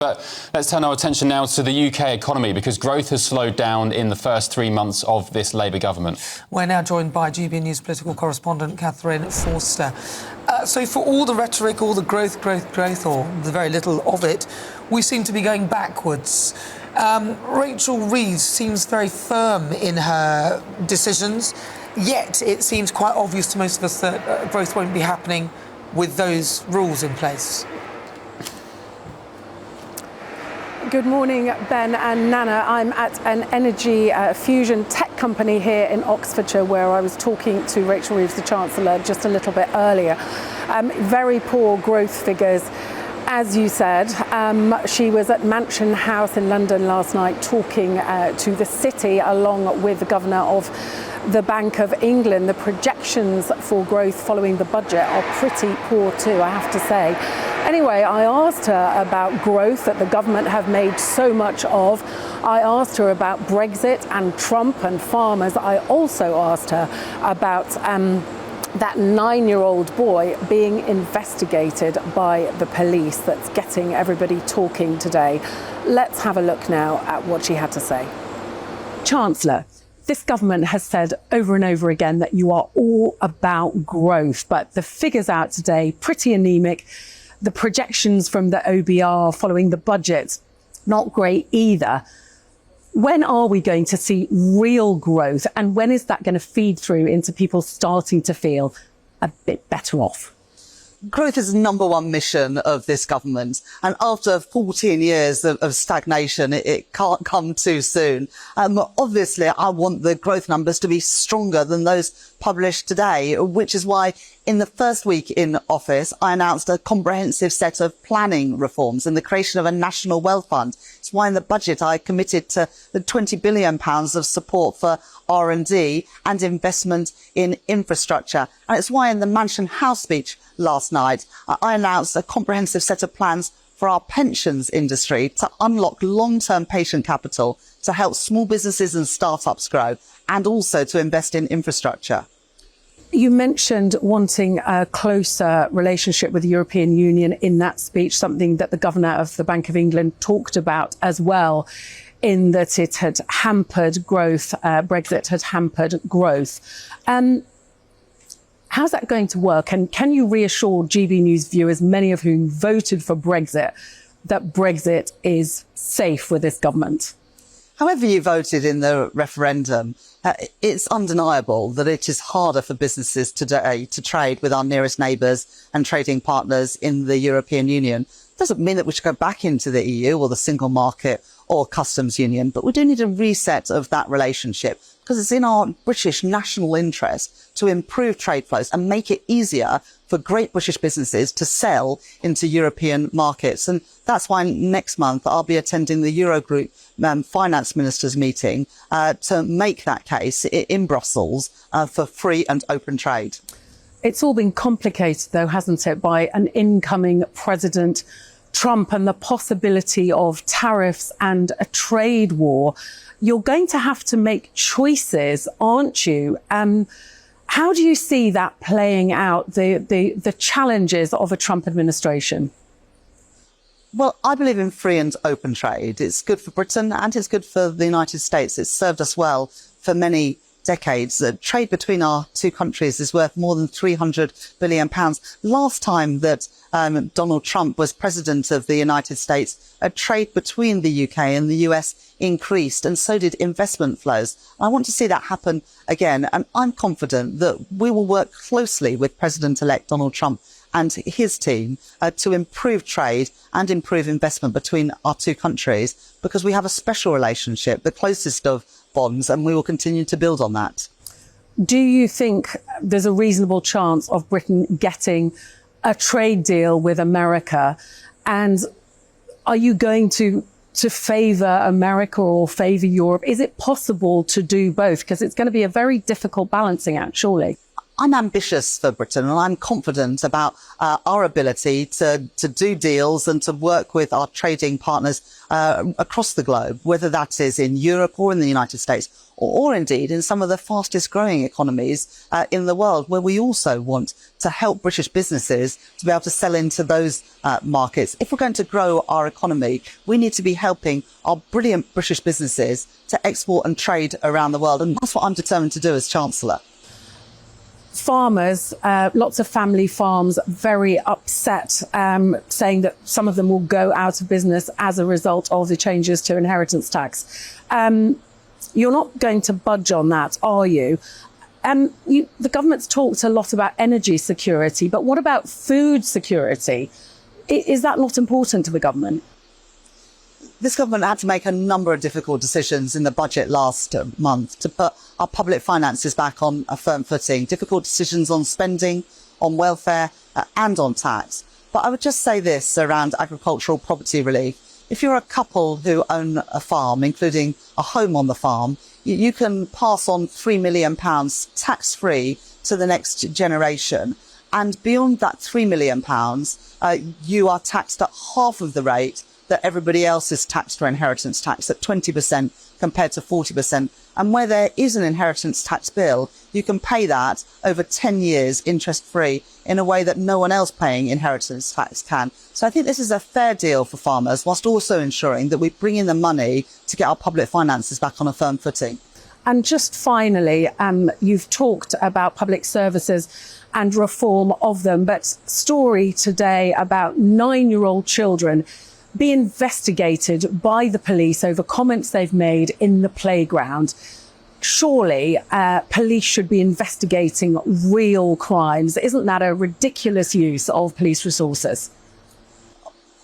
But let's turn our attention now to the UK economy, because growth has slowed down in the first 3 months of this Labour government. We're now joined by GB News political correspondent Catherine Forster. So for all the rhetoric, all the growth, or the very little of it, we seem to be going backwards. Rachel Reeves seems very firm in her decisions, yet it seems quite obvious to most of us that growth won't be happening with those rules in place. Good morning, Ben and Nana. I'm at an energy fusion tech company here in Oxfordshire, where I was talking to Rachel Reeves, the Chancellor, just a little bit earlier. Very poor growth figures. As you said, she was at Mansion House in London last night talking to the city along with the Governor of the Bank of England. The projections for growth following the budget are pretty poor too, I have to say. Anyway, I asked her about growth that the government have made so much of. I asked her about Brexit and Trump and farmers. I also asked her about that 9-year-old boy being investigated by the police that's getting everybody talking today. Let's have a look now at what she had to say. Chancellor, this government has said over and over again that you are all about growth, but the figures out today, pretty anemic. The projections from the OBR following the budget, not great either. When are we going to see real growth, and when is that going to feed through into people starting to feel a bit better off? Growth is the number one mission of this government, and after 14 years of stagnation, it can't come too soon. Obviously, I want the growth numbers to be stronger than those published today, which is why in the first week in office, I announced a comprehensive set of planning reforms and the creation of a national wealth fund. It's why in the budget I committed to the £20 billion of support for R&D and investment in infrastructure. And it's why in the Mansion House speech last night, I announced a comprehensive set of plans for our pensions industry to unlock long-term patient capital, to help small businesses and startups grow, and also to invest in infrastructure. You mentioned wanting a closer relationship with the European Union in that speech, something that the Governor of the Bank of England talked about as well, in that it had hampered growth, Brexit had hampered growth. How's that going to work? And can you reassure GB News viewers, many of whom voted for Brexit, that Brexit is safe with this government? However you voted in the referendum, it's undeniable that it is harder for businesses today to trade with our nearest neighbours and trading partners in the European Union. Doesn't mean that we should go back into the EU or the single market or customs union, but we do need a reset of that relationship, because it's in our British national interest to improve trade flows and make it easier for great British businesses to sell into European markets. And that's why next month I'll be attending the Eurogroup finance ministers meeting to make that case in Brussels for free and open trade. It's all been complicated, though, hasn't it, by an incoming President Trump and the possibility of tariffs and a trade war. You're going to have to make choices, aren't you? How do you see that playing out, the challenges of a Trump administration? Well, I believe in free and open trade. It's good for Britain and it's good for the United States. It's served us well for many decades. The trade between our two countries is worth more than £300 billion. Last time that Donald Trump was president of the United States, trade between the UK and the US increased, and so did investment flows. I want to see that happen again, and I'm confident that we will work closely with President-elect Donald Trump and his team to improve trade and improve investment between our two countries, because we have a special relationship, the closest of bonds, and we will continue to build on that. Do you think there's a reasonable chance of Britain getting a trade deal with America? And are you going to favour America or favour Europe? Is it possible to do both? Because it's going to be a very difficult balancing act, surely. I'm ambitious for Britain, and I'm confident about our ability to do deals and to work with our trading partners across the globe, whether that is in Europe or in the United States, or indeed in some of the fastest growing economies in the world, where we also want to help British businesses to be able to sell into those markets. If we're going to grow our economy, we need to be helping our brilliant British businesses to export and trade around the world. And that's what I'm determined to do as Chancellor. Farmers, lots of family farms, very upset, saying that some of them will go out of business as a result of the changes to inheritance tax. You're not going to budge on that, are you? The government's talked a lot about energy security, but what about food security? Is that not important to the government? This government had to make a number of difficult decisions in the budget last month to put our public finances back on a firm footing. Difficult decisions on spending, on welfare and on tax. But I would just say this around agricultural property relief. If you're a couple who own a farm, including a home on the farm, you can pass on £3 million tax-free to the next generation. And beyond that £3 million, you are taxed at half of the rate that everybody else is taxed for inheritance tax, at 20% compared to 40%. And where there is an inheritance tax bill, you can pay that over 10 years interest-free in a way that no one else paying inheritance tax can. So I think this is a fair deal for farmers, whilst also ensuring that we bring in the money to get our public finances back on a firm footing. And just finally, you've talked about public services and reform of them, but story today about 9-year-old children be investigated by the police over comments they've made in the playground. Surely police should be investigating real crimes. Isn't that a ridiculous use of police resources?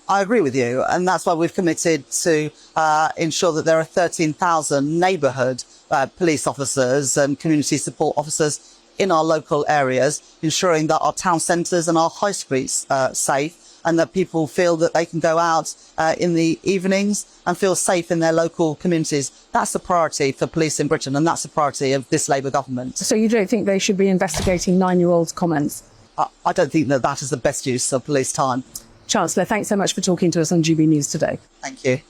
I agree with you, and that's why we've committed to ensure that there are 13,000 neighbourhood police officers and community support officers in our local areas, ensuring that our town centres and our high streets are safe, and that people feel that they can go out in the evenings and feel safe in their local communities. That's the priority for police in Britain, and that's the priority of this Labour government. So you don't think they should be investigating 9-year-olds' comments? I don't think that that is the best use of police time. Chancellor, thanks so much for talking to us on GB News today. Thank you.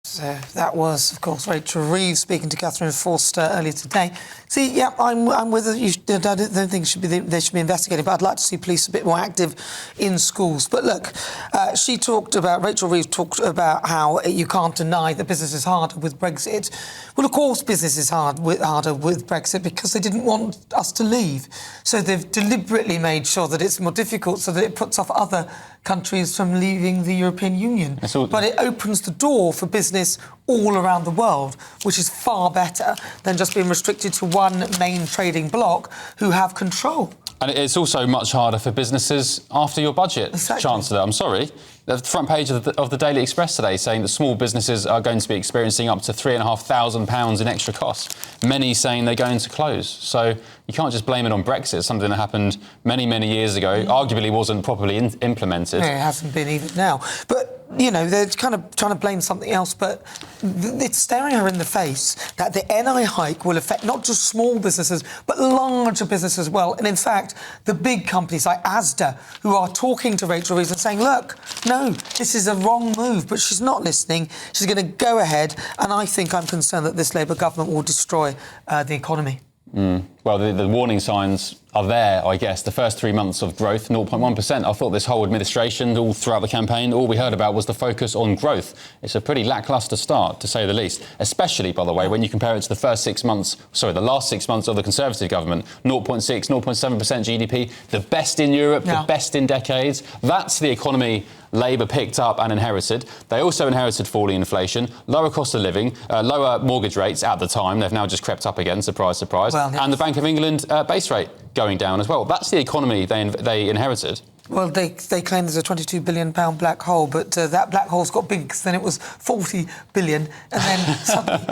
So that was, of course, Rachel Reeves speaking to Catherine Forster earlier today. See, yeah, I'm with you. I don't think they should be investigating, but I'd like to see police a bit more active in schools. But look, Rachel Reeves talked about how you can't deny that business is harder with Brexit. Well, of course, business is harder with Brexit because they didn't want us to leave. So they've deliberately made sure that it's more difficult so that it puts off other countries from leaving the European Union. But it opens the door for business all around the world, which is far better than just being restricted to one main trading bloc who have control. And it's also much harder for businesses after your budget, Exactly. Chancellor. I'm sorry. The front page of the Daily Express today saying that small businesses are going to be experiencing up to £3,500 in extra costs. Many saying they're going to close. So you can't just blame it on Brexit, something that happened many, many years ago, arguably wasn't properly implemented. No, it hasn't been even now. But, you know, they're kind of trying to blame something else, but it's staring her in the face that the NI hike will affect not just small businesses, but larger businesses as well. And in fact, the big companies like Asda, who are talking to Rachel Reeves and saying, look, no, this is a wrong move, but she's not listening. She's going to go ahead. And I think I'm concerned that this Labour government will destroy the economy. Well, the warning signs are there, I guess. The first 3 months of growth, 0.1%. I thought this whole administration, all throughout the campaign, all we heard about was the focus on growth. It's a pretty lacklustre start, to say the least, especially, by the way, when you compare it to the last 6 months of the Conservative government. 0.6%, 0.7% GDP, the best in Europe, the best in decades. That's the economy Labour picked up and inherited. They also inherited falling inflation, lower cost of living, lower mortgage rates at the time. They've now just crept up again, surprise, surprise. Well, yes. And the Bank of England base rate going down as well. That's the economy they inherited. Well, they claim there's a £22 billion black hole, but that black hole's got big because then it was 40 billion, and then suddenly...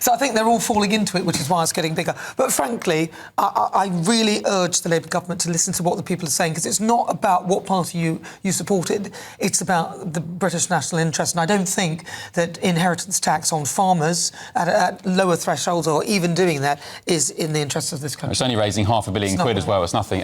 So I think they're all falling into it, which is why it's getting bigger. But frankly, I really urge the Labour government to listen to what the people are saying, because it's not about what party you supported, it's about the British national interest. And I don't think that inheritance tax on farmers at lower thresholds, or even doing that, is in the interest of this country. It's only raising £500 million as well. It's nothing.